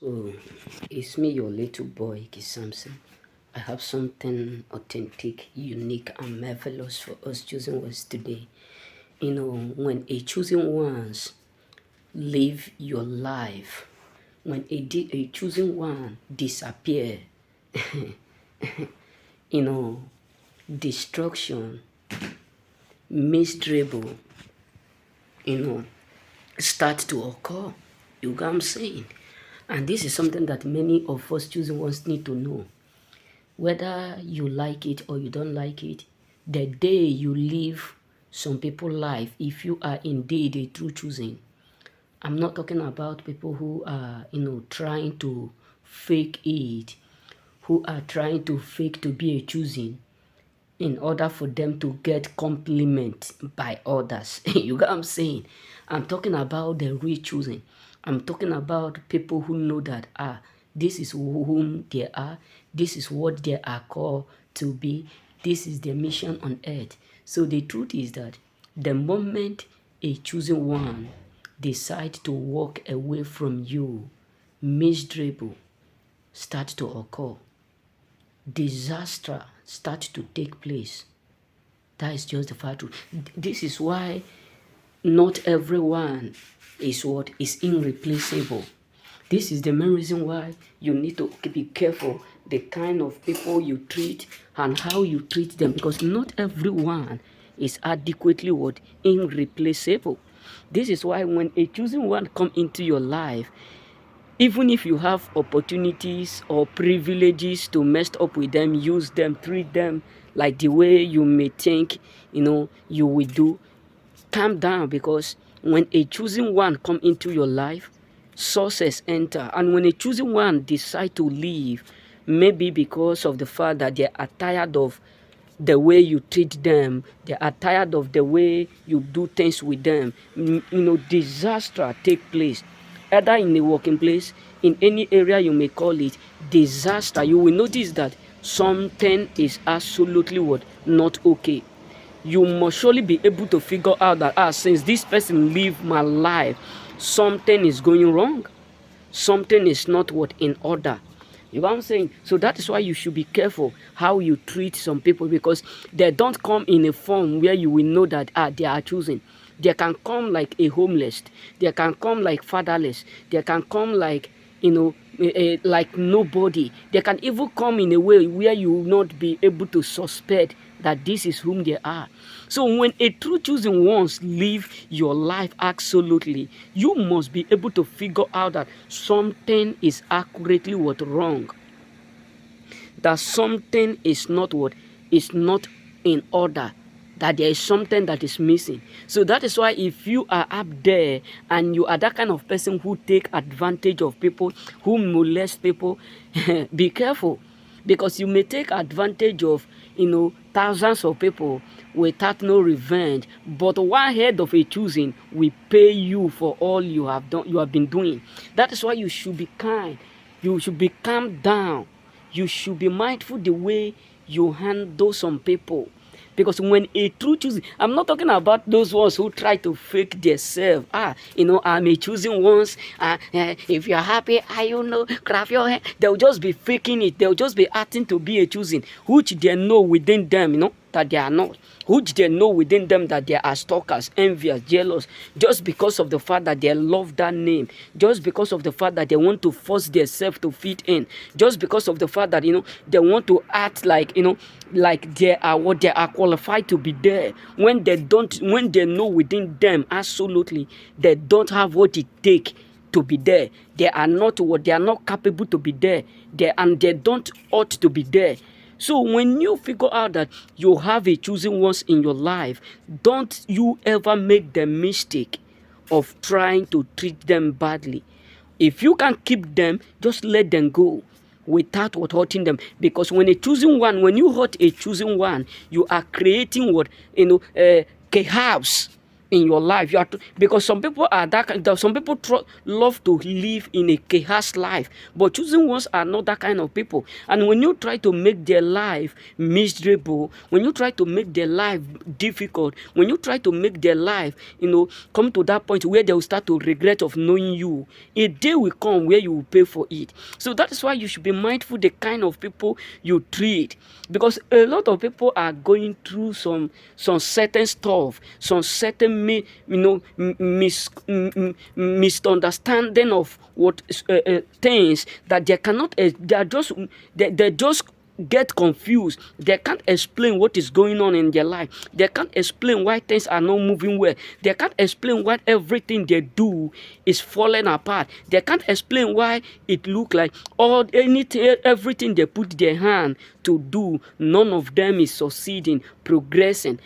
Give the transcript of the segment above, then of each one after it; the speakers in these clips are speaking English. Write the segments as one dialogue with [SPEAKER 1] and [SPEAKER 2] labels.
[SPEAKER 1] Oh, it's me, your little boy, Samson. I have something authentic, unique, and marvelous for us choosing ones today. When a choosing ones live your life, when a choosing one disappear, you know, destruction, miserable, you know, start to occur. You get what I'm saying? And this is something that many of us choosing ones need to know. Whether you like it or you don't like it, the day you live some people's life, if you are indeed a true choosing, I'm not talking about people who are, trying to fake it, who are trying to fake to be a choosing in order for them to get compliment by others. You get what I'm saying? I'm talking about the real choosing. I'm talking about people who know that this is whom they are, this is what they are called to be, this is their mission on earth. So the truth is that the moment a chosen one decide to walk away from you, miserable start to occur, disaster start to take place. That is just the fact. This is why not everyone is what is irreplaceable. This is the main reason why you need to be careful the kind of people you treat and how you treat them, because not everyone is adequately what irreplaceable. This is why when a chosen one come into your life, even if you have opportunities or privileges to mess up with them, use them, treat them like the way you may think, you will do, calm down, because when a choosing one come into your life, sources enter. And when a choosing one decide to leave, maybe because of the fact that they are tired of the way you treat them, they are tired of the way you do things with them, disaster take place. Either in a working place, in any area you may call it disaster, you will notice that something is absolutely what not okay. You must surely be able to figure out that since this person live my life, something is going wrong, something is not what in order. You know what I'm saying? So that is why you should be careful how you treat some people, because they don't come in a form where you will know that they are choosing. They can come like a homeless, they can come like fatherless, they can come like like nobody. They can even come in a way where you will not be able to suspect that this is whom they are. So when a true choosing ones live your life absolutely, you must be able to figure out that something is accurately what wrong, that something is not what is not in order, that there is something that is missing. So that is why if you are up there and you are that kind of person who take advantage of people, who molest people, be careful, because you may take advantage of thousands of people without no revenge, but one head of a choosing will pay you for all you have done, you have been doing. That is why you should be kind, you should be calm down, you should be mindful the way you handle some people. Because when a true choosing, I'm not talking about those ones who try to fake themselves. I'm a choosing ones. If you're happy, clap your hand. They'll just be faking it. They'll just be acting to be a choosing, which they know within them, that they are not. Which they know within them that they are stalkers, envious, jealous, just because of the fact that they love that name, just because of the fact that they want to force themselves to fit in, just because of the fact that they want to act like like they are what they are qualified to be there, when they don't, when they know within them absolutely they don't have what it takes to be there. They are not what they are not capable to be there. They don't ought to be there. So when you figure out that you have a chosen ones in your life, don't you ever make the mistake of trying to treat them badly. If you can keep them, just let them go without what hurting them. Because when a chosen one, when you hurt a chosen one, you are creating what chaos in your life. Because some people are that kind. Some people love to live in a chaos life, but choosing ones are not that kind of people. And when you try to make their life miserable, when you try to make their life difficult, when you try to make their life, come to that point where they will start to regret of knowing you, a day will come where you will pay for it. So that is why you should be mindful the kind of people you treat, because a lot of people are going through some certain stuff, some certain misunderstanding of what things that they cannot. They just get confused. They can't explain what is going on in their life. They can't explain why things are not moving well. They can't explain why everything they do is falling apart. They can't explain why it look like everything they put their hand to do, none of them is succeeding, progressing.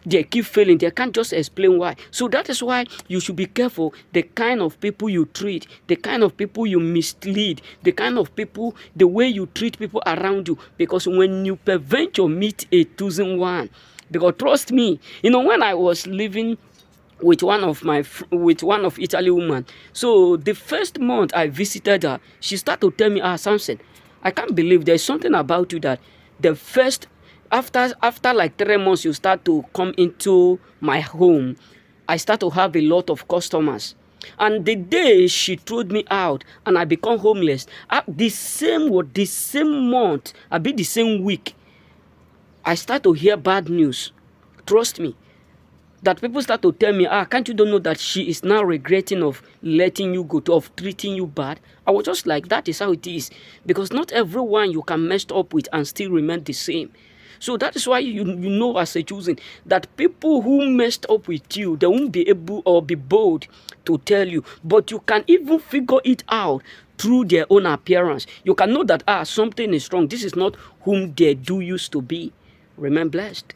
[SPEAKER 1] They keep failing. They can't just explain why. So that is why you should be careful the kind of people you treat, the kind of people you mislead, the kind of people, the way you treat people around you. Because when you peradventure meet a chosen one, because trust me, when I was living with one of Italy woman, so the first month I visited her, she started to tell me, Samson, I can't believe there's something about you that the first after like 3 months you start to come into my home, I start to have a lot of customers. And the day she threw me out and I become homeless, the same month, the same week, I start to hear bad news. Trust me. That people start to tell me, can't you don't know that she is now regretting of letting you go, of treating you bad? I was just like, that is how it is. Because not everyone you can mess up with and still remain the same. So that is why you know as a choosing that people who messed up with you, they won't be able or be bold to tell you. But you can even figure it out through their own appearance. You can know that something is wrong. This is not whom they do used to be. Remain blessed.